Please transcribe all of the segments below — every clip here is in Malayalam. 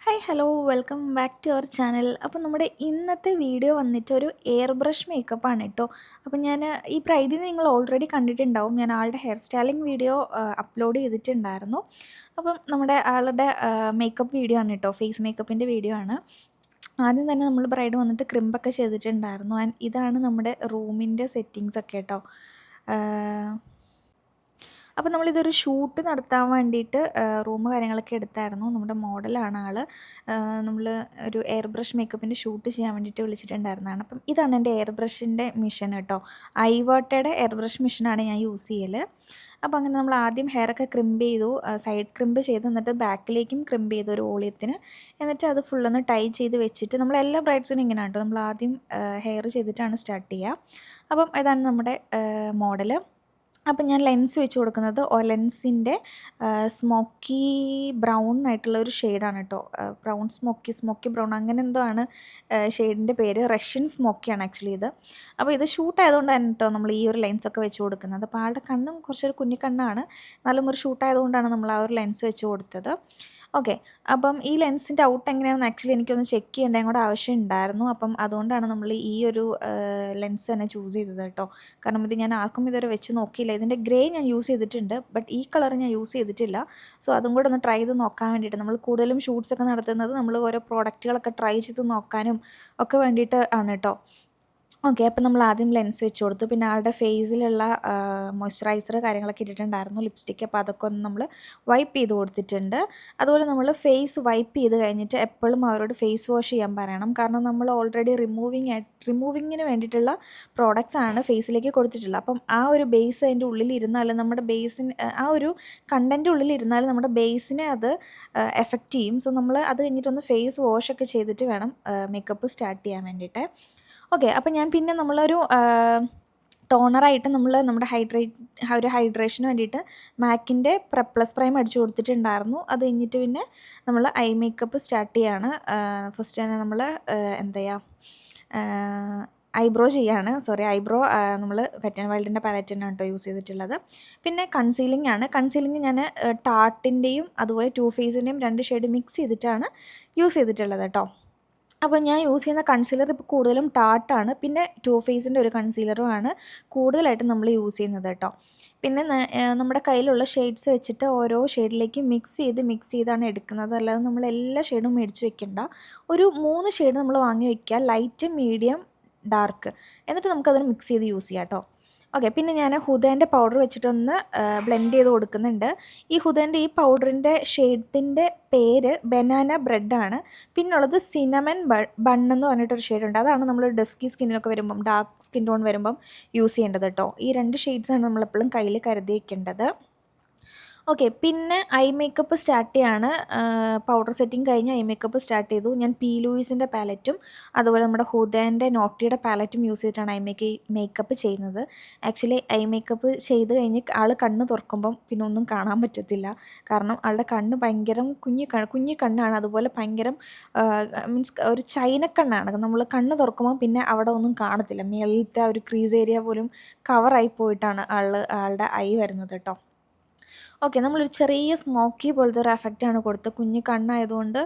Hi hello welcome back to our channel. അപ്പോൾ നമ്മുടെ ഇന്നത്തെ വീഡിയോ വന്നിട്ട് ഒരു എയർ ബ്രഷ് മേക്കപ്പാണ് കേട്ടോ. അപ്പോൾ ഞാൻ ഈ ബ്രൈഡിനെ നിങ്ങൾ ഓൾറെഡി കണ്ടിട്ടുണ്ടാവും. ഞാൻ ആളുടെ ഹെയർ സ്റ്റൈലിംഗ് വീഡിയോ അപ്ലോഡ് ചെയ്തിട്ടുണ്ടായിരുന്നു. അപ്പം നമ്മുടെ ആളുടെ മേക്കപ്പ് വീഡിയോ ആണ് കേട്ടോ, ഫേസ് മേക്കപ്പിൻ്റെ വീഡിയോ ആണ്. ആദ്യം തന്നെ നമ്മൾ ബ്രൈഡ് വന്നിട്ട് ക്രിമ്പൊക്കെ ചെയ്തിട്ടുണ്ടായിരുന്നു. ആൻഡ് ഇതാണ് നമ്മുടെ റൂമിൻ്റെ സെറ്റിങ്സ് ഒക്കെ കേട്ടോ. അപ്പോൾ നമ്മളിതൊരു ഷൂട്ട് നടത്താൻ വേണ്ടിയിട്ട് റൂം കാര്യങ്ങളൊക്കെ എടുത്തായിരുന്നു. നമ്മുടെ മോഡലാണ് ആൾ. നമ്മൾ ഒരു എയർ ബ്രഷ് മേക്കപ്പിൻ്റെ ഷൂട്ട് ചെയ്യാൻ വേണ്ടിയിട്ട് വിളിച്ചിട്ടുണ്ടായിരുന്നതാണ്. അപ്പം ഇതാണ് എൻ്റെ എയർ ബ്രഷിൻ്റെ മിഷൻ കേട്ടോ. ഐവോട്ടയുടെ എയർ ബ്രഷ് മിഷനാണ് ഞാൻ യൂസ് ചെയ്യൽ. അപ്പോൾ അങ്ങനെ നമ്മൾ ആദ്യം ഹെയറൊക്കെ ക്രിമ്പ് ചെയ്തു, സൈഡ് ക്രിമ്പ് ചെയ്ത്, എന്നിട്ട് ബാക്കിലേക്കും ക്രിമ്പ് ചെയ്തു ഒരു വോളിയത്തിന്. എന്നിട്ട് അത് ഫുള്ളൊന്ന് ടൈ ചെയ്ത് വെച്ചിട്ട്, നമ്മളെല്ലാ ബ്രൈഡ്സിനും ഇങ്ങനെയാണ് കേട്ടോ, നമ്മൾ ആദ്യം ഹെയർ ചെയ്തിട്ടാണ് സ്റ്റാർട്ട് ചെയ്യുക. അപ്പം ഇതാണ് നമ്മുടെ മോഡൽ. അപ്പം ഞാൻ ലെൻസ് വെച്ച് കൊടുക്കുന്നത് ഒലെൻസിൻ്റെ സ്മോക്കി ബ്രൗൺ ആയിട്ടുള്ള ഒരു ഷെയ്ഡാണ് കേട്ടോ. ബ്രൗൺ സ്മോക്കി ബ്രൗൺ അങ്ങനെ എന്തോ ആണ് ഷെയ്ഡിൻ്റെ പേര്. റഷ്യൻ സ്മോക്കിയാണ് ആക്ച്വലി ഇത്. അപ്പോൾ ഇത് ഷൂട്ട് ആയതുകൊണ്ടാണ് കേട്ടോ നമ്മൾ ഈ ഒരു ലെൻസൊക്കെ വെച്ച് കൊടുക്കുന്നത്. അപ്പോൾ ആളുടെ കണ്ണും കുറച്ചൊരു കുഞ്ഞിക്കണ്ണാണ്, എന്നാലും ഒരു ഷൂട്ട് ആയതുകൊണ്ടാണ് നമ്മൾ ആ ഒരു ലെൻസ് വെച്ച് കൊടുത്തത്. ഓക്കെ. അപ്പം ഈ ലെൻസിൻ്റെ ഔട്ട് എങ്ങനെയാണെന്ന് ആക്ച്വലി എനിക്കൊന്ന് ചെക്ക് ചെയ്യേണ്ടതും കൂടെ ആവശ്യം ഉണ്ടായിരുന്നു. അപ്പം അതുകൊണ്ടാണ് നമ്മൾ ഈ ഒരു ലെൻസ് തന്നെ ചൂസ് ചെയ്തത് കേട്ടോ. കാരണം ഇത് ഞാൻ ആർക്കും ഇതുവരെ വെച്ച് നോക്കിയില്ല. ഇതിൻ്റെ ഗ്രേ ഞാൻ യൂസ് ചെയ്തിട്ടുണ്ട്, ബട്ട് ഈ കളർ ഞാൻ യൂസ് ചെയ്തിട്ടില്ല. സോ അതും കൂടെ ഒന്ന് ട്രൈ ചെയ്ത് നോക്കാൻ വേണ്ടിയിട്ട്, നമ്മൾ കൂടുതലും ഷൂട്ട്സൊക്കെ നടത്തുന്നത് നമ്മൾ ഓരോ പ്രോഡക്റ്റുകളൊക്കെ ട്രൈ ചെയ്ത് നോക്കാനും ഒക്കെ വേണ്ടിയിട്ട് ആണ് കേട്ടോ. ഓക്കെ. അപ്പം നമ്മൾ ആദ്യം ലെൻസ് വെച്ച് കൊടുത്തു. പിന്നെ ആളുടെ ഫേസിലുള്ള മോയ്സ്ചറൈസർ കാര്യങ്ങളൊക്കെ ഇട്ടിട്ടുണ്ടായിരുന്നു, ലിപ്സ്റ്റിക്ക്. അപ്പോൾ അതൊക്കെ ഒന്ന് നമ്മൾ വൈപ്പ് ചെയ്ത് കൊടുത്തിട്ടുണ്ട്. അതുപോലെ നമ്മൾ ഫേസ് വൈപ്പ് ചെയ്ത് കഴിഞ്ഞിട്ട് എപ്പോഴും അവരോട് ഫേസ് വാഷ് ചെയ്യാൻ പറയണം. കാരണം നമ്മൾ ഓൾറെഡി റിമൂവിങ്ങിന് വേണ്ടിയിട്ടുള്ള പ്രോഡക്റ്റ്സ് ആണ് ഫേസിലേക്ക് കൊടുത്തിട്ടുള്ളത്. അപ്പം ആ ഒരു ബേസ് അതിൻ്റെ ഉള്ളിലിരുന്നാൽ, നമ്മുടെ ബേസിന് ആ ഒരു കണ്ടൻറ്റ് ഉള്ളിലിരുന്നാൽ നമ്മുടെ ബേസിനെ അത് എഫക്റ്റ് ചെയ്യും. സോ നമ്മൾ അത് കഴിഞ്ഞിട്ടൊന്ന് ഫേസ് വാഷൊക്കെ ചെയ്തിട്ട് വേണം മേക്കപ്പ് സ്റ്റാർട്ട് ചെയ്യാൻ വേണ്ടിയിട്ട്. ഓക്കെ. അപ്പം ഞാൻ പിന്നെ നമ്മളൊരു ടോണറായിട്ട് നമ്മുടെ ഒരു ഹൈഡ്രേഷന് വേണ്ടിയിട്ട് മാക്കിൻ്റെ പ്ലസ് പ്രൈം അടിച്ചു കൊടുത്തിട്ടുണ്ടായിരുന്നു. അത് കഴിഞ്ഞിട്ട് പിന്നെ നമ്മൾ ഐ മേക്കപ്പ് സ്റ്റാർട്ട് ചെയ്യാണ്. ഫസ്റ്റ് തന്നെ നമ്മൾ എന്താ ചെയ്യുക, ഐബ്രോ ചെയ്യാണ്. ഐബ്രോ നമ്മൾ വെറ്റ് ആൻഡ് വൈൽഡിൻ്റെ പാലറ്റ് തന്നെയാണ് കേട്ടോ യൂസ് ചെയ്തിട്ടുള്ളത്. പിന്നെ കൺസീലിംഗ് ആണ്. കൺസീലിംഗ് ഞാൻ ടാർട്ടിൻ്റെയും അതുപോലെ ടു ഫേസിൻ്റെയും 2 ഷെയ്ഡ് മിക്സ് ചെയ്തിട്ടാണ് യൂസ് ചെയ്തിട്ടുള്ളത് കേട്ടോ. അപ്പോൾ ഞാൻ യൂസ് ചെയ്യുന്ന കൺസീലർ ഇപ്പോൾ കൂടുതലും ടാർട്ടാണ്. പിന്നെ ടു ഫേസിൻ്റെ ഒരു കൺസീലറുമാണ് കൂടുതലായിട്ടും നമ്മൾ യൂസ് ചെയ്യുന്നത് കേട്ടോ. പിന്നെ നമ്മുടെ കയ്യിലുള്ള ഷെയ്ഡ്സ് വെച്ചിട്ട് ഓരോ ഷെയ്ഡിലേക്ക് മിക്സ് ചെയ്താണ് എടുക്കുന്നത്. അല്ലാതെ നമ്മൾ എല്ലാ ഷെയ്ഡും മേടിച്ച് വെക്കണ്ട. ഒരു 3 ഷെയ്ഡ് നമ്മൾ വാങ്ങി വയ്ക്കുക, ലൈറ്റ്, മീഡിയം, ഡാർക്ക്. എന്നിട്ട് നമുക്കതിന് മിക്സ് ചെയ്ത് യൂസ് ചെയ്യാം കേട്ടോ. ഓക്കെ. പിന്നെ ഞാൻ ഹുദേൻ്റെ പൗഡർ വെച്ചിട്ടൊന്ന് ബ്ലെൻഡ് ചെയ്ത് കൊടുക്കുന്നുണ്ട്. ഈ ഹുദേൻ്റെ ഈ പൗഡറിൻ്റെ ഷെയ്ഡിൻ്റെ പേര് ബനാന ബ്രെഡാണ്. പിന്നുള്ളത് സിനമൺ ബണ്ണെന്ന് പറഞ്ഞിട്ടൊരു ഷെയ്ഡുണ്ട്. അതാണ് നമ്മൾ ഡസ്കി സ്കിന്നിനൊക്കെ വരുമ്പം, ഡാർക്ക് സ്കിൻ ടോൺ വരുമ്പം യൂസ് ചെയ്യേണ്ടത് കേട്ടോ. ഈ 2 ഷെയ്ഡ്സാണ് നമ്മളെപ്പോഴും കയ്യിൽ കരുതി വയ്ക്കേണ്ടത്. ഓക്കെ. പിന്നെ ഐ മേക്കപ്പ് സ്റ്റാർട്ട് ചെയ്യാണ്. പൗഡർ സെറ്റിങ് കഴിഞ്ഞ് ഐ മേക്കപ്പ് സ്റ്റാർട്ട് ചെയ്തു. ഞാൻ പി ലൂയിസിൻ്റെ പാലറ്റും അതുപോലെ നമ്മുടെ ഹുദേൻ്റെ നോട്ടിയുടെ പാലറ്റും യൂസ് ചെയ്തിട്ടാണ് മേക്കപ്പ് ചെയ്യുന്നത്. ആക്ച്വലി ഐ മേക്കപ്പ് ചെയ്ത് കഴിഞ്ഞ് ആൾ കണ്ണ് തുറക്കുമ്പം പിന്നെ ഒന്നും കാണാൻ പറ്റത്തില്ല. കാരണം ആളുടെ കണ്ണ് ഭയങ്കരം കുഞ്ഞി കണ്ണാണ്. അതുപോലെ ഭയങ്കരം മീൻസ് ഒരു ചൈനക്കണ്ണാണ്. നമ്മൾ കണ്ണ് തുറക്കുമ്പോൾ പിന്നെ അവിടെ ഒന്നും കാണത്തില്ല. മേളിലത്തെ ഒരു ക്രീസ് ഏരിയ പോലും കവറായി പോയിട്ടാണ് ആളുടെ ഐ വരുന്നത് കേട്ടോ. ഓക്കെ. നമ്മളൊരു ചെറിയ സ്മോക്കി പോലത്തെ ഒരു എഫക്റ്റാണ് കൊടുത്തത്. കുഞ്ഞ് കണ്ണായതുകൊണ്ട്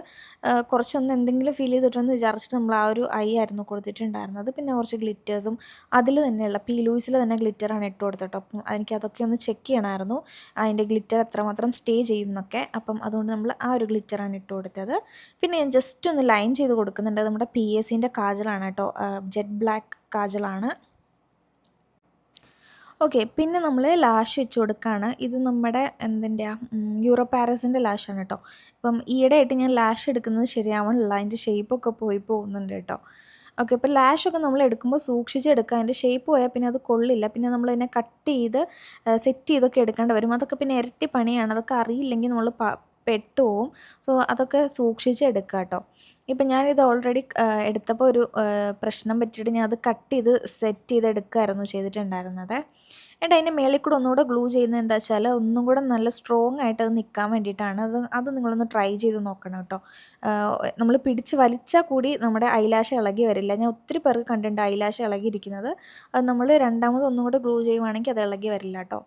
കുറച്ചൊന്ന് എന്തെങ്കിലും ഫീൽ ചെയ്തിട്ടുണ്ടെന്ന് വിചാരിച്ചിട്ട് നമ്മൾ ആ ഒരു ഐ ആയിരുന്നു കൊടുത്തിട്ടുണ്ടായിരുന്നത്. പിന്നെ കുറച്ച് ഗ്ലിറ്റേഴ്സും അതിൽ തന്നെയുള്ള പി ലൂയിസിൽ തന്നെ ഗ്ലിറ്ററാണ് ഇട്ട് കൊടുത്തത് കേട്ടോ. അപ്പം എനിക്കതൊക്കെ ഒന്ന് ചെക്ക് ചെയ്യണമായിരുന്നു, അതിൻ്റെ ഗ്ലിറ്റർ എത്രമാത്രം സ്റ്റേ ചെയ്യും എന്നൊക്കെ. അപ്പം അതുകൊണ്ട് നമ്മൾ ആ ഒരു ഗ്ലിറ്ററാണ് ഇട്ട് കൊടുത്തത്. പിന്നെ ഞാൻ ജസ്റ്റ് ഒന്ന് ലൈൻ ചെയ്ത് കൊടുക്കുന്നുണ്ട്. നമ്മുടെ PSCൻ്റെ കാജലാണ് കേട്ടോ, ജെറ്റ് ബ്ലാക്ക് കാജലാണ്. ഓക്കെ. പിന്നെ നമ്മൾ ലാഷ് വെച്ച് കൊടുക്കുകയാണ്. ഇത് നമ്മുടെ യൂറോ പാരസിൻ്റെ ലാഷാണ് കേട്ടോ. ഇപ്പം ഈയിടെയായിട്ട് ഞാൻ ലാഷ് എടുക്കുന്നത് ശരിയാവണില്ല, അതിൻ്റെ ഷേപ്പൊക്കെ പോയി പോകുന്നുണ്ട് കേട്ടോ. ഓക്കെ. ഇപ്പോൾ ലാഷൊക്കെ നമ്മൾ എടുക്കുമ്പോൾ സൂക്ഷിച്ചെടുക്കുക. അതിൻ്റെ ഷേപ്പ് പോയാൽ പിന്നെ അത് കൊള്ളില്ല. പിന്നെ നമ്മളതിനെ കട്ട് ചെയ്ത് സെറ്റ് ചെയ്തൊക്കെ എടുക്കേണ്ടി വരും. അതൊക്കെ പിന്നെ ഇരട്ടി പണിയാണ്. അതൊക്കെ അറിയില്ലെങ്കിൽ നമ്മൾ പെട്ടുപോകും. സോ അതൊക്കെ സൂക്ഷിച്ചെടുക്കുക കേട്ടോ. ഇപ്പം ഞാനിത് ഓൾറെഡി എടുത്തപ്പോൾ ഒരു പ്രശ്നം പറ്റിയിട്ട് ഞാൻ അത് കട്ട് ചെയ്ത് സെറ്റ് ചെയ്തെടുക്കുകയായിരുന്നു ചെയ്തിട്ടുണ്ടായിരുന്നത്. എന്നിട്ട് അതിൻ്റെ മേളിൽ കൂടെ ഒന്നുകൂടെ ഗ്ലൂ ചെയ്യുന്നത് എന്താ വെച്ചാൽ ഒന്നും കൂടെ നല്ല സ്ട്രോങ് ആയിട്ട് അത് നിൽക്കാൻ വേണ്ടിയിട്ടാണ്. അത് നിങ്ങളൊന്ന് ട്രൈ ചെയ്ത് നോക്കണം കേട്ടോ. നമ്മൾ പിടിച്ച് വലിച്ചാൽ കൂടി നമ്മുടെ ഐലാഷ് ഇളകി വരില്ല. ഞാൻ ഒത്തിരി പേർക്ക് കണ്ടിട്ടുണ്ട് ഐലാഷ് ഇളകിയിരിക്കുന്നത്. അത് നമ്മൾ രണ്ടാമത് ഒന്നും കൂടെ ഗ്ലൂ ചെയ്യുവാണെങ്കിൽ അത് ഇളകി വരില്ല കേട്ടോ.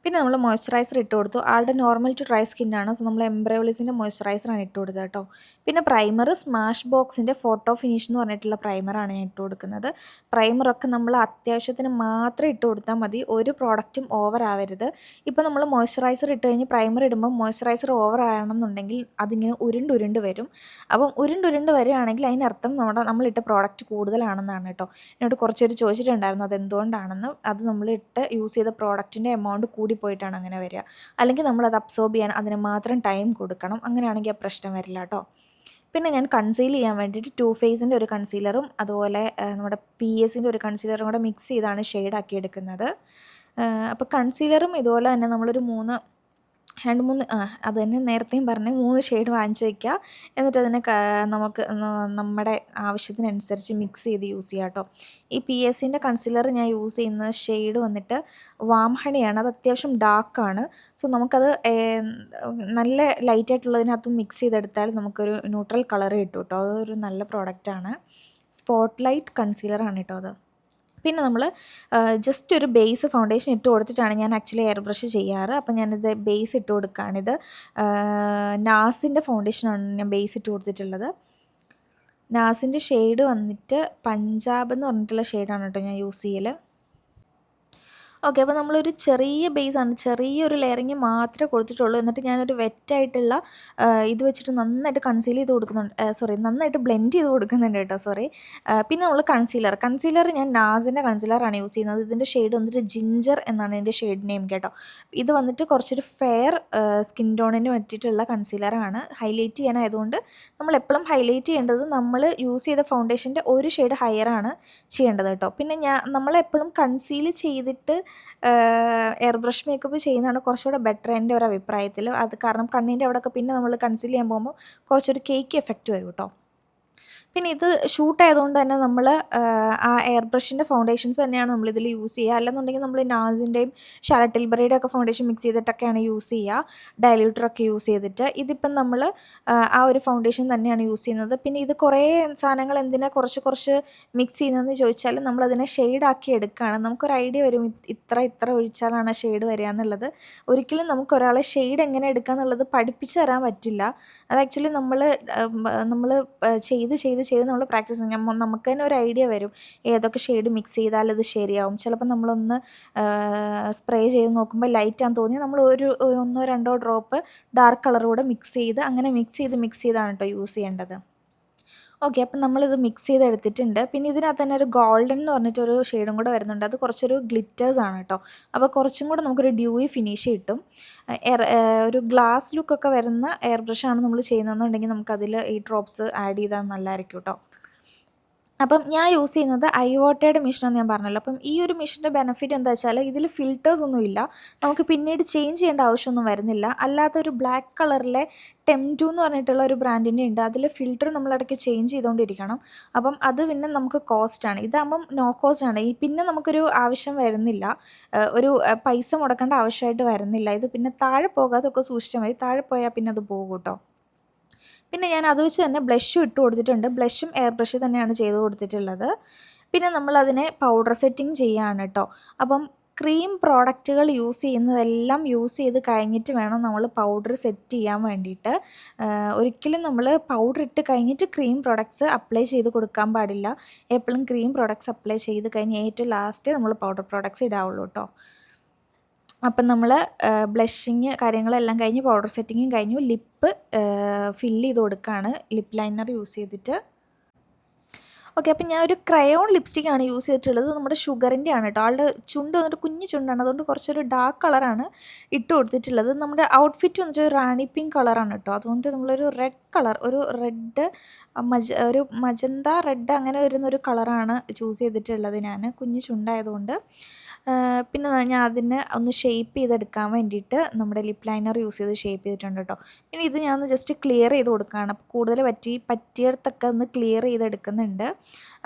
പിന്നെ നമ്മൾ മോയ്സ്ചറൈസർ ഇട്ട് കൊടുത്തു. ആളുടെ നോർമൽ ടു ഡ്രൈ സ്കിന്നാണ്. സോ നമ്മൾ എംബ്രയോളിസിൻ്റെ മോയ്സ്ചറൈസറാണ് ഇട്ട് കൊടുത്തത് കേട്ടോ. പിന്നെ പ്രൈമർ സ്മാഷ് ബോക്സിൻ്റെ ഫോട്ടോ ഫിനിഷ് എന്ന് പറഞ്ഞിട്ടുള്ള പ്രൈമറാണ് ഞാൻ ഇട്ട് കൊടുക്കുന്നത്. പ്രൈമറൊക്കെ നമ്മൾ അത്യാവശ്യത്തിന് മാത്രം ഇട്ട് കൊടുത്താൽ മതി. ഒരു പ്രോഡക്റ്റും ഓവർ ആവരുത്. ഇപ്പോൾ നമ്മൾ മോയ്സ്ചറൈസർ ഇട്ട് കഴിഞ്ഞ് പ്രൈമർ ഇടുമ്പോൾ മോയ്സ്ചറൈസർ ഓവർ ആണെന്നുണ്ടെങ്കിൽ അതിങ്ങനെ ഉരുണ്ട് വരും. അപ്പം ഉരുണ്ട് വരികയാണെങ്കിൽ അതിനർത്ഥം നമ്മളിട്ട പ്രോഡക്റ്റ് കൂടുതലാണെന്നാണ് കേട്ടോ. എന്നോട് കുറച്ച് പേര് ചോദിച്ചിട്ടുണ്ടായിരുന്നു അതെന്തുകൊണ്ടാണെന്ന്. അത് നമ്മളിട്ട് യൂസ് ചെയ്ത പ്രോഡക്റ്റിൻ്റെ എമൗണ്ട് കൂടിപ്പോയിട്ടാണ് അങ്ങനെ വരിക. അല്ലെങ്കിൽ നമ്മളത് അബ്സോർബ് ചെയ്യാൻ അതിന് മാത്രം ടൈം കൊടുക്കണം. അങ്ങനെയാണെങ്കിൽ ആ പ്രശ്നം വരില്ല കേട്ടോ. പിന്നെ ഞാൻ കൺസീൽ ചെയ്യാൻ വേണ്ടിയിട്ട് ടു ഫേസിൻ്റെ ഒരു കൺസീലറും അതുപോലെ നമ്മുടെ PSൻ്റെ ഒരു കൺസീലറും കൂടെ മിക്സ് ചെയ്താണ് ഷെയ്ഡാക്കി എടുക്കുന്നത്. അപ്പോൾ കൺസീലറും ഇതുപോലെ തന്നെ നമ്മളൊരു 2-3 അത് തന്നെ നേരത്തെയും പറഞ്ഞ് 3 ഷെയ്ഡ് വാങ്ങിച്ച് വയ്ക്കുക. എന്നിട്ട് അതിനെ നമുക്ക് നമ്മുടെ ആവശ്യത്തിനനുസരിച്ച് മിക്സ് ചെയ്ത് യൂസ് ചെയ്യാം കേട്ടോ. ഈ PSൻ്റെ കൺസീലർ ഞാൻ യൂസ് ചെയ്യുന്ന ഷെയ്ഡ് വന്നിട്ട് വാം ഹണിയാണ്. അത് അത്യാവശ്യം ഡാർക്കാണ്. സോ നമുക്കത് നല്ല ലൈറ്റായിട്ടുള്ളതിനകത്ത് മിക്സ് ചെയ്തെടുത്താൽ നമുക്കൊരു ന്യൂട്രൽ കളർ കിട്ടും കേട്ടോ. അതൊരു നല്ല പ്രോഡക്റ്റാണ്. സ്പോട്ട് ലൈറ്റ് കൺസീലറാണ് കേട്ടോ അത്. പിന്നെ നമ്മൾ ജസ്റ്റ് ഒരു ബേസ് ഫൗണ്ടേഷൻ ഇട്ട് കൊടുത്തിട്ടാണ് ഞാൻ ആക്ച്വലി എയർ ബ്രഷ് ചെയ്യാറ്. അപ്പം ഞാനിത് ബേസ് ഇട്ട് കൊടുക്കുകയാണിത്. നാസിൻ്റെ ഫൗണ്ടേഷനാണ് ഞാൻ ബേസ് ഇട്ട് കൊടുത്തിട്ടുള്ളത്. നാസിൻ്റെ ഷെയ്ഡ് വന്നിട്ട് പഞ്ചാബ് എന്ന് പറഞ്ഞിട്ടുള്ള ഷെയ്ഡാണ് കേട്ടോ ഞാൻ യൂസ് ചെയ്യൽ. ഓക്കെ, അപ്പോൾ നമ്മളൊരു ചെറിയ ബേസാണ്, ചെറിയൊരു ലെയറിങ് മാത്രമേ കൊടുത്തിട്ടുള്ളൂ. എന്നിട്ട് ഞാനൊരു വെറ്റായിട്ടുള്ള ഇത് വെച്ചിട്ട് നന്നായിട്ട് കൺസീൽ ചെയ്ത് കൊടുക്കുന്നുണ്ട്. നന്നായിട്ട് ബ്ലെൻഡ് ചെയ്ത് കൊടുക്കുന്നുണ്ട് കേട്ടോ. പിന്നെ നമ്മൾ കൺസീലർ ഞാൻ നാസിൻ്റെ കൺസീലറാണ് യൂസ് ചെയ്യുന്നത്. ഇതിൻ്റെ ഷെയ്ഡ് വന്നിട്ട് ജിഞ്ചർ എന്നാണ് ഇതിൻ്റെ ഷെയ്ഡ് നെയിം കേട്ടോ. ഇത് വന്നിട്ട് കുറച്ചൊരു ഫെയർ സ്കിൻ ടോണിന് പറ്റിയിട്ടുള്ള കൺസീലറാണ്. ഹൈലൈറ്റ് ചെയ്യാനായതുകൊണ്ട് നമ്മളെപ്പോഴും ഹൈലൈറ്റ് ചെയ്യേണ്ടത് നമ്മൾ യൂസ് ചെയ്ത ഫൗണ്ടേഷൻ്റെ ഒരു ഷെയ്ഡ് ഹയറാണ് ചെയ്യേണ്ടത് കേട്ടോ. പിന്നെ നമ്മളെപ്പോഴും കൺസീൽ ചെയ്തിട്ട് എയർ ബ്രഷ് മേക്കപ്പ് ചെയ്യുന്നതാണ് കുറച്ചുകൂടെ ബെറ്റർ എൻ്റെ ഒരു അഭിപ്രായത്തിൽ. അത് കാരണം കണ്ണിൻ്റെ അവിടെയൊക്കെ പിന്നെ നമ്മൾ കൺസീൽ ചെയ്യാൻ പോകുമ്പോൾ കുറച്ചൊരു കേക്ക് എഫക്റ്റ് വരും കേട്ടോ. പിന്നെ ഇത് ഷൂട്ടായതുകൊണ്ട് തന്നെ നമ്മൾ ആ എയർ ബ്രഷിൻ്റെ ഫൗണ്ടേഷൻസ് തന്നെയാണ് നമ്മളിതിൽ യൂസ് ചെയ്യുക. അല്ലെന്നുണ്ടെങ്കിൽ നമ്മൾ നാസിൻ്റെയും ഷാർലറ്റ് ടിൽബറിയുടെ ഒക്കെ ഫൗണ്ടേഷൻ മിക്സ് ചെയ്തിട്ടൊക്കെയാണ് യൂസ് ചെയ്യുക, ഡയലൂട്ടറൊക്കെ യൂസ് ചെയ്തിട്ട്. ഇതിപ്പം നമ്മൾ ആ ഒരു ഫൗണ്ടേഷൻ തന്നെയാണ് യൂസ് ചെയ്യുന്നത്. പിന്നെ ഇത് കുറേ സാധനങ്ങൾ എന്തിനാണ് കുറച്ച് മിക്സ് ചെയ്യുന്നതെന്ന് ചോദിച്ചാൽ നമ്മളതിനെ ഷെയ്ഡാക്കി എടുക്കുകയാണ്. നമുക്കൊരു ഐഡിയ വരും ഇത്ര ഒഴിച്ചാലാണ് ഷെയ്ഡ് വരിക എന്നുള്ളത്. ഒരിക്കലും നമുക്കൊരാളെ ഷെയ്ഡ് എങ്ങനെ എടുക്കുക എന്നുള്ളത് പഠിപ്പിച്ച് തരാൻ പറ്റില്ല. അത് ആക്ച്വലി നമ്മൾ ചെയ്ത് നമ്മൾ പ്രാക്ടീസ് നമുക്ക് തന്നെ ഒരു ഐഡിയ വരും ഏതൊക്കെ ഷെയ്ഡ് മിക്സ് ചെയ്താൽ ഇത് ശരിയാവും. ചിലപ്പോൾ നമ്മളൊന്ന് സ്പ്രേ ചെയ്ത് നോക്കുമ്പോൾ ലൈറ്റാന്ന് തോന്നി നമ്മൾ 1-2 ഡ്രോപ്പ് ഡാർക്ക് കളർ കൂടെ മിക്സ് ചെയ്ത് അങ്ങനെ മിക്സ് ചെയ്താണ് കേട്ടോ യൂസ് ചെയ്യേണ്ടത്. ഓക്കെ, അപ്പം നമ്മളിത് മിക്സ് ചെയ്തെടുത്തിട്ടുണ്ട്. പിന്നെ ഇതിനകത്ത് തന്നെ ഒരു ഗോൾഡൻ എന്ന് പറഞ്ഞിട്ടൊരു ഷെയ്ഡും കൂടെ വരുന്നുണ്ട്. അത് കുറച്ചൊരു ഗ്ലിറ്റേഴ്സാണ് കേട്ടോ. അപ്പോൾ കുറച്ചും കൂടെ നമുക്കൊരു ഡ്യൂയി ഫിനിഷ് കിട്ടും. ഒരു ഗ്ലാസ് ലുക്കൊക്കെ വരുന്ന എയർ ബ്രഷാണ് നമ്മൾ ചെയ്യുന്നതെന്നുണ്ടെങ്കിൽ നമുക്കതിൽ ഈ ഡ്രോപ്സ് ആഡ് ചെയ്താൽ നല്ലതായിരിക്കും കേട്ടോ. അപ്പം ഞാൻ യൂസ് ചെയ്യുന്നത് ഐവോട്ടയുടെ മെഷീനാണെന്ന് ഞാൻ പറഞ്ഞല്ലോ. അപ്പം ഈ ഒരു മെഷീൻ്റെ ബെനിഫിറ്റ് എന്താ വെച്ചാൽ ഇതിൽ ഫിൽറ്റേഴ്സൊന്നുമില്ല. നമുക്ക് പിന്നീട് ചേഞ്ച് ചെയ്യേണ്ട ആവശ്യമൊന്നും വരുന്നില്ല. അല്ലാത്തൊരു ബ്ലാക്ക് കളറിലെ ടെം2 എന്ന് പറഞ്ഞിട്ടുള്ള ഒരു ബ്രാൻഡിൻ്റെ ഉണ്ട്. അതിൽ ഫിൽറ്റർ നമ്മളിടയ്ക്ക് ചേഞ്ച് ചെയ്തുകൊണ്ടിരിക്കണം. അപ്പം അത് പിന്നെ നമുക്ക് കോസ്റ്റാണ്. ഇതാകുമ്പം നോ കോസ്റ്റാണ്. പിന്നെ നമുക്കൊരു ആവശ്യം വരുന്നില്ല, ഒരു പൈസ മുടക്കേണ്ട ആവശ്യമായിട്ട് വരുന്നില്ല. ഇത് പിന്നെ താഴെ പോകാതൊക്കെ സൂക്ഷിച്ചാൽ മതി. താഴെ പോയാൽ പിന്നെ അത് പോകും കേട്ടോ. പിന്നെ ഞാൻ അത് വെച്ച് തന്നെ ബ്ലഷും ഇട്ട് കൊടുത്തിട്ടുണ്ട്. ബ്ലഷും എയർ ബ്രഷ് തന്നെയാണ് ചെയ്ത് കൊടുത്തിട്ടുള്ളത്. പിന്നെ നമ്മളതിനെ പൗഡർ സെറ്റിങ് ചെയ്യുകയാണ് കേട്ടോ. അപ്പം ക്രീം പ്രോഡക്റ്റുകൾ യൂസ് ചെയ്യുന്നതെല്ലാം യൂസ് ചെയ്ത് കഴിഞ്ഞിട്ട് വേണം നമ്മൾ പൗഡർ സെറ്റ് ചെയ്യാൻ വേണ്ടിയിട്ട്. ഒരിക്കലും നമ്മൾ പൗഡർ ഇട്ട് കഴിഞ്ഞിട്ട് ക്രീം പ്രോഡക്ട്സ് അപ്ലൈ ചെയ്ത് കൊടുക്കാൻ പാടില്ല. എപ്പോഴും ക്രീം പ്രോഡക്ട്സ് അപ്ലൈ ചെയ്ത് കഴിഞ്ഞ് ഏറ്റവും ലാസ്റ്റ് നമ്മൾ പൗഡർ പ്രോഡക്ട്സ് ഇടാവുള്ളൂ കേട്ടോ. അപ്പം നമ്മൾ ബ്ലഷിങ് കാര്യങ്ങളെല്ലാം കഴിഞ്ഞ് പൗഡർ സെറ്റിങ്ങും കഴിഞ്ഞു. ലിപ്പ് ഫില്ല് ചെയ്ത് കൊടുക്കുകയാണ് ലിപ്പ് ലൈനർ യൂസ് ചെയ്തിട്ട്. ഓക്കെ, അപ്പം ഞാൻ ഒരു ക്രയോൺ ലിപ്സ്റ്റിക്കാണ് യൂസ് ചെയ്തിട്ടുള്ളത്. നമ്മുടെ ഷുഗറിൻ്റെ ആണ് കേട്ടോ. ആളുടെ ചുണ്ട് വന്നിട്ട് കുഞ്ഞു ചുണ്ടാണ്, അതുകൊണ്ട് കുറച്ചൊരു ഡാർക്ക് കളറാണ് ഇട്ട് കൊടുത്തിട്ടുള്ളത്. നമ്മുടെ ഔട്ട്ഫിറ്റ് വന്നിട്ട് ഒരു റാണി പിങ്ക് കളറാണ് കേട്ടോ. അതുകൊണ്ട് നമ്മളൊരു റെഡ് കളർ, ഒരു മജന്ത റെഡ് അങ്ങനെ വരുന്നൊരു കളറാണ് ചൂസ് ചെയ്തിട്ടുള്ളത് ഞാൻ, കുഞ്ഞു ചുണ്ടായതുകൊണ്ട്. പിന്നെ ഞാൻ അതിനെ ഒന്ന് ഷേപ്പ് ചെയ്തെടുക്കാൻ വേണ്ടിയിട്ട് നമ്മുടെ ലിപ്പ് ലൈനർ യൂസ് ചെയ്ത് ഷേപ്പ് ചെയ്തിട്ടുണ്ട് കേട്ടോ. പിന്നെ ഇത് ഞാൻ ഒന്ന് ജസ്റ്റ് ക്ലിയർ ചെയ്ത് കൊടുക്കുകയാണ്. അപ്പോൾ കൂടുതൽ പറ്റിയിടത്തൊക്കെ ഒന്ന് ക്ലിയർ ചെയ്തെടുക്കുന്നുണ്ട്.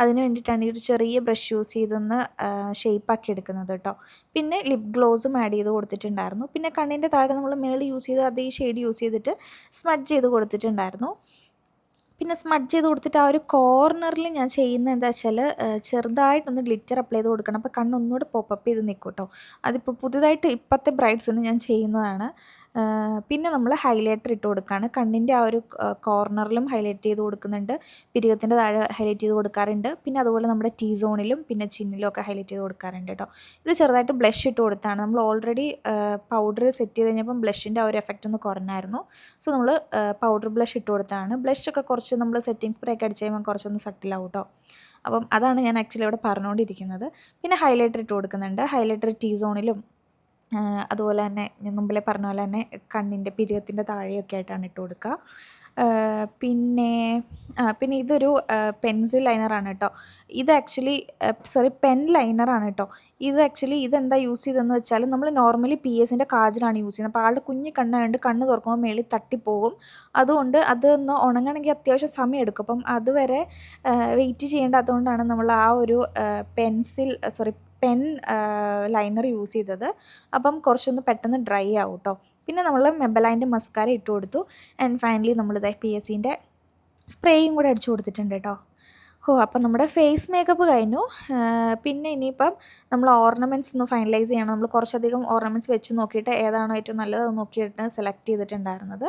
അതിന് വേണ്ടിയിട്ടാണ് ഈ ഒരു ചെറിയ ബ്രഷ് യൂസ് ചെയ്തൊന്ന് ഷേപ്പാക്കി എടുക്കുന്നത് കേട്ടോ. പിന്നെ ലിപ് ഗ്ലോസും ആഡ് ചെയ്ത് കൊടുത്തിട്ടുണ്ടായിരുന്നു. പിന്നെ കണ്ണിൻ്റെ താഴെ നമ്മൾ മേളിൽ യൂസ് ചെയ്ത് അതേ ഷെയ്ഡ് യൂസ് ചെയ്തിട്ട് സ്മഡ്ജ് ചെയ്ത് കൊടുത്തിട്ടുണ്ടായിരുന്നു. പിന്നെ സ്മഡ്ജ് ചെയ്ത് കൊടുത്തിട്ട് ആ ഒരു കോർണറിൽ ഞാൻ ചെയ്യുന്നത് എന്താ വെച്ചാൽ ചെറുതായിട്ടൊന്ന് ഗ്ലിറ്റർ അപ്ലൈ ചെയ്ത് കൊടുക്കണം. അപ്പോൾ കണ്ണൊന്നുകൂടെ പോപ്പപ്പ് ചെയ്ത് നിൽക്കും കേട്ടോ. അതിപ്പോൾ പുതുതായിട്ട് ഇപ്പോഴത്തെ ബ്രൈഡ്സിന് ഞാൻ ചെയ്യുന്നതാണ്. പിന്നെ നമ്മൾ ഹൈലൈറ്റർ ഇട്ട് കൊടുക്കുകയാണ്. കണ്ണിൻ്റെ ആ ഒരു കോർണറിലും ഹൈലൈറ്റ് ചെയ്ത് കൊടുക്കുന്നുണ്ട്, പിരികത്തിൻ്റെ താഴെ ഹൈലൈറ്റ് ചെയ്ത് കൊടുക്കാറുണ്ട്. പിന്നെ അതുപോലെ നമ്മുടെ ടീ സോണിലും പിന്നെ ചിന്നിലും ഒക്കെ ഹൈലൈറ്റ് ചെയ്ത് കൊടുക്കാറുണ്ട് കേട്ടോ. ഇത് ചെറുതായിട്ട് ബ്ലഷ് ഇട്ട് കൊടുത്താണ്. നമ്മൾ ഓൾറെഡി പൗഡർ സെറ്റ് ചെയ്ത് കഴിഞ്ഞപ്പം ബ്ലഷിൻ്റെ ആ ഒരു എഫക്റ്റ് ഒന്ന് കുറഞ്ഞായിരുന്നു. സോ നമ്മൾ പൗഡർ ബ്ലഷ് ഇട്ട് കൊടുത്താണ്. ബ്ലഷൊക്കെ കുറച്ച് നമ്മൾ സെറ്റിംഗ് സ്പ്രേ ഒക്കെ അടിച്ച് കഴിയുമ്പോൾ കുറച്ചൊന്ന് സട്ടിലാവും കേട്ടോ. അപ്പം അതാണ് ഞാൻ ആക്ച്വലി ഇവിടെ പറഞ്ഞുകൊണ്ടിരിക്കുന്നത്. പിന്നെ ഹൈലൈറ്റർ ഇട്ട് കൊടുക്കുന്നുണ്ട്. ഹൈലൈറ്റർ ടീ സോണിലും അതുപോലെ തന്നെ ഞാൻ മുമ്പിലെ പറഞ്ഞ പോലെ തന്നെ കണ്ണിൻ്റെ പിരികത്തിൻ്റെ താഴെയൊക്കെ ആയിട്ടാണ് ഇട്ട് കൊടുക്കുക. പിന്നെ ഇതൊരു പെൻസിൽ ലൈനറാണ് കേട്ടോ. ഇത് ആക്ച്വലി പെൻ ലൈനറാണ് കേട്ടോ. ഇത് ആക്ച്വലി ഇതെന്താ യൂസ് ചെയ്തതെന്ന് വെച്ചാൽ നമ്മൾ നോർമലി PSൻ്റെ കാജലാണ് യൂസ് ചെയ്യുന്നത്. അപ്പോൾ ആളുടെ കുഞ്ഞ് കണ്ണായതുകൊണ്ട് കണ്ണ് തുറക്കുമ്പോൾ മേളിൽ തട്ടിപ്പോകും. അതുകൊണ്ട് അതൊന്ന് ഉണങ്ങണമെങ്കിൽ അത്യാവശ്യം സമയം എടുക്കും. അപ്പം അതുവരെ വെയിറ്റ് ചെയ്യേണ്ടതുകൊണ്ടാണ് നമ്മൾ ആ ഒരു പെൻ ലൈനർ യൂസ് ചെയ്തത്. അപ്പം കുറച്ചൊന്ന് പെട്ടെന്ന് ഡ്രൈ ആവും കേട്ടോ. പിന്നെ നമ്മൾ മെബലൈൻ്റെ മസ്കാര ഇട്ട് കൊടുത്തു. ആൻഡ് ഫൈനലി നമ്മളിത് PSൻ്റെ സ്പ്രേയും കൂടെ അടിച്ചു കൊടുത്തിട്ടുണ്ട് കേട്ടോ. അപ്പം നമ്മുടെ ഫേസ് മേക്കപ്പ് കഴിഞ്ഞു. പിന്നെ ഇനിയിപ്പം നമ്മൾ ഓർണമെൻറ്റ്സ് ഒന്ന് ഫൈനലൈസ് ചെയ്യണം. നമ്മൾ കുറച്ചധികം ഓർണമെൻറ്റ്സ് വെച്ച് നോക്കിയിട്ട് ഏതാണോ ഏറ്റവും നല്ലത് അത് നോക്കിയിട്ട് സെലക്ട് ചെയ്തിട്ടുണ്ടായിരുന്നത്.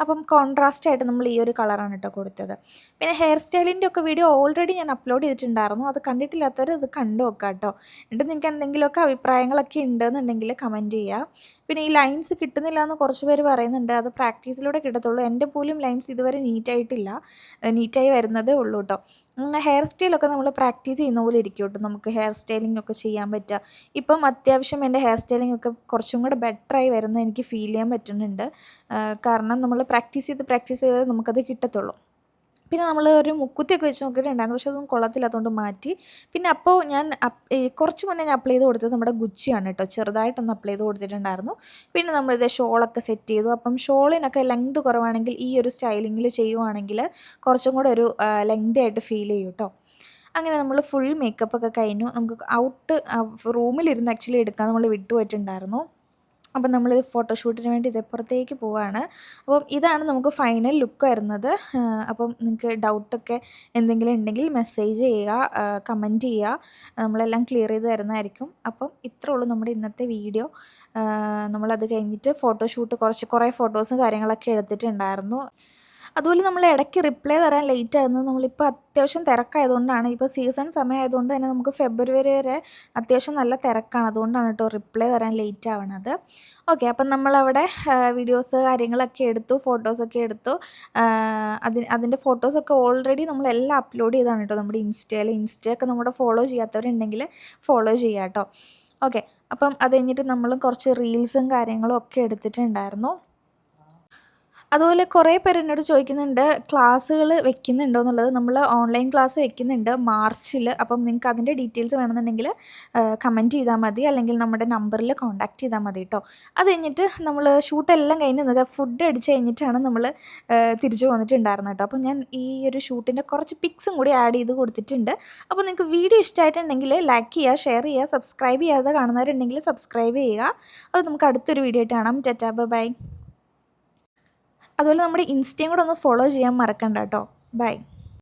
അപ്പം കോൺട്രാസ്റ്റ് ആയിട്ട് നമ്മൾ ഈ ഒരു കളറാണ് കേട്ടോ കൊടുത്തത്. പിന്നെ ഹെയർ സ്റ്റൈലിൻ്റെ ഒക്കെ വീഡിയോ ഓൾറെഡി ഞാൻ അപ്ലോഡ് ചെയ്തിട്ടുണ്ടായിരുന്നു. അത് കണ്ടിട്ടില്ലാത്തവർ അത് കണ്ടു നോക്കാം കേട്ടോ. എന്നിട്ട് നിങ്ങൾക്ക് എന്തെങ്കിലുമൊക്കെ അഭിപ്രായങ്ങളൊക്കെ ഉണ്ടെന്നുണ്ടെങ്കിൽ കമൻറ്റ് ചെയ്യുക. പിന്നെ ഈ ലൈൻസ് കിട്ടുന്നില്ല എന്ന് കുറച്ച് പേര് പറയുന്നുണ്ട്. അത് പ്രാക്ടീസിലൂടെ കിട്ടത്തുള്ളൂ. എൻ്റെ പോലും ലൈൻസ് ഇതുവരെ നീറ്റായി വരുന്നതേ ഉള്ളൂ കേട്ടോ. ഹെയർ സ്റ്റൈലൊക്കെ നമ്മൾ പ്രാക്ടീസ് ചെയ്യുന്ന പോലെ ഇരിക്കും കേട്ടോ. നമുക്ക് ഹെയർ സ്റ്റൈലിംഗ് ഒക്കെ ചെയ്യാൻ പറ്റുക. ഇപ്പം അത്യാവശ്യം എൻ്റെ ഹെയർ സ്റ്റൈലിംഗ് ഒക്കെ കുറച്ചും കൂടെ ബെറ്ററായി വരുന്നത് എനിക്ക് ഫീൽ ചെയ്യാൻ പറ്റുന്നുണ്ട്. കാരണം നമ്മൾ പ്രാക്ടീസ് ചെയ്ത് നമുക്കത് കിട്ടത്തുള്ളൂ. പിന്നെ നമ്മൾ ഒരു മുക്കുത്തിയൊക്കെ വെച്ച് നോക്കിയിട്ടുണ്ടായിരുന്നു. പക്ഷെ അതൊന്നും കൊള്ളത്തില്ലാത്തതുകൊണ്ട് മാറ്റി. പിന്നെ അപ്പോൾ ഞാൻ കുറച്ച് മുന്നേ ഞാൻ അപ്ലൈ ചെയ്ത് കൊടുത്തത് നമ്മുടെ ഗുച്ചിയാണ് കേട്ടോ. ചെറുതായിട്ടൊന്ന് അപ്ലൈ ചെയ്ത് കൊടുത്തിട്ടുണ്ടായിരുന്നു. പിന്നെ നമ്മളിത് ഷോളൊക്കെ സെറ്റ് ചെയ്തു. അപ്പം ഷോളിനൊക്കെ ലെങ്ത് കുറവാണെങ്കിൽ ഈ ഒരു സ്റ്റൈലിങ്ങിൽ ചെയ്യുവാണെങ്കിൽ കുറച്ചും കൂടെ ഒരു ലെങ്തി ആയിട്ട് ഫീൽ ചെയ്യും കേട്ടോ. അങ്ങനെ നമ്മൾ ഫുൾ മേക്കപ്പൊക്കെ കഴിഞ്ഞു. നമുക്ക് റൂമിലിരുന്ന് ആക്ച്വലി എടുക്കാൻ നമ്മൾ വിട്ടുപോയിട്ടുണ്ടായിരുന്നു. അപ്പം നമ്മൾ ഫോട്ടോഷൂട്ടിന് വേണ്ടി ഇതേപ്പുറത്തേക്ക് പോവുകയാണ്. അപ്പം ഇതാണ് നമുക്ക് ഫൈനൽ ലുക്ക് വരുന്നത്. അപ്പം നിങ്ങൾക്ക് ഡൗട്ടൊക്കെ എന്തെങ്കിലും ഉണ്ടെങ്കിൽ മെസ്സേജ് ചെയ്യുക, കമൻറ്റ് ചെയ്യുക. നമ്മളെല്ലാം ക്ലിയർ ചെയ്ത് തരുന്നതായിരിക്കും. അപ്പം ഇത്രേ ഉള്ളൂ നമ്മുടെ ഇന്നത്തെ വീഡിയോ. നമ്മളത് കഴിഞ്ഞിട്ട് കുറേ ഫോട്ടോസും കാര്യങ്ങളൊക്കെ എടുത്തിട്ടുണ്ടായിരുന്നു. അതുപോലെ നമ്മൾ ഇടയ്ക്ക് റിപ്ലൈ തരാൻ ലേറ്റ് ആകുന്നത് നമ്മളിപ്പോൾ അത്യാവശ്യം തിരക്കായതുകൊണ്ടാണ്. ഇപ്പോൾ സീസൺ സമയമായതുകൊണ്ട് തന്നെ നമുക്ക് ഫെബ്രുവരി വരെ അത്യാവശ്യം നല്ല തിരക്കാണ്. അതുകൊണ്ടാണ് കേട്ടോ റിപ്ലൈ തരാൻ ലേറ്റ് ആവണത്. ഓക്കെ, അപ്പം നമ്മളവിടെ വീഡിയോസ് കാര്യങ്ങളൊക്കെ എടുത്തു, ഫോട്ടോസൊക്കെ എടുത്തു. അതിൻ്റെ ഫോട്ടോസൊക്കെ ഓൾറെഡി നമ്മളെല്ലാം അപ്ലോഡ് ചെയ്താണ് കേട്ടോ നമ്മുടെ ഇൻസ്റ്റയൊക്കെ നമ്മുടെ ഫോളോ ചെയ്യാത്തവരുണ്ടെങ്കിൽ ഫോളോ ചെയ്യാം കേട്ടോ. ഓക്കെ, അപ്പം അത് കഴിഞ്ഞിട്ട് നമ്മൾ കുറച്ച് റീൽസും കാര്യങ്ങളും ഒക്കെ എടുത്തിട്ടുണ്ടായിരുന്നു. അതുപോലെ കുറേ പേര് എന്നോട് ചോദിക്കുന്നുണ്ട് ക്ലാസ്സുകൾ വെക്കുന്നുണ്ടോ എന്നുള്ളത്. നമ്മൾ ഓൺലൈൻ ക്ലാസ് വെക്കുന്നുണ്ട് മാർച്ചിൽ. അപ്പം നിങ്ങൾക്ക് അതിൻ്റെ ഡീറ്റെയിൽസ് വേണമെന്നുണ്ടെങ്കിൽ കമൻറ്റ് ചെയ്താൽ മതി, അല്ലെങ്കിൽ നമ്മുടെ നമ്പറിൽ കോൺടാക്റ്റ് ചെയ്താൽ മതി കേട്ടോ. അത് കഴിഞ്ഞിട്ട് നമ്മൾ ഷൂട്ടെല്ലാം കഴിഞ്ഞ് ഫുഡ് അടിച്ച് കഴിഞ്ഞിട്ടാണ് നമ്മൾ തിരിച്ചു പോന്നിട്ടുണ്ടായിരുന്നത് കേട്ടോ. അപ്പം ഞാൻ ഈ ഒരു ഷൂട്ടിൻ്റെ കുറച്ച് പിക്സും കൂടി ആഡ് ചെയ്ത് കൊടുത്തിട്ടുണ്ട്. അപ്പോൾ നിങ്ങൾക്ക് വീഡിയോ ഇഷ്ടമായിട്ടുണ്ടെങ്കിൽ ലൈക്ക് ചെയ്യുക, ഷെയർ ചെയ്യുക, സബ്സ്ക്രൈബ് ചെയ്യാതെ കാണുന്നവരുണ്ടെങ്കിൽ സബ്സ്ക്രൈബ് ചെയ്യുക. അത് നമുക്ക് അടുത്തൊരു വീഡിയോ ആയിട്ട് കാണാം. ടാറ്റാ, ബൈ. അതുപോലെ നമ്മുടെ ഇൻസ്റ്റയും കൂടെ ഒന്ന് ഫോളോ ചെയ്യാൻ മറക്കണ്ട കേട്ടോ. ബൈ.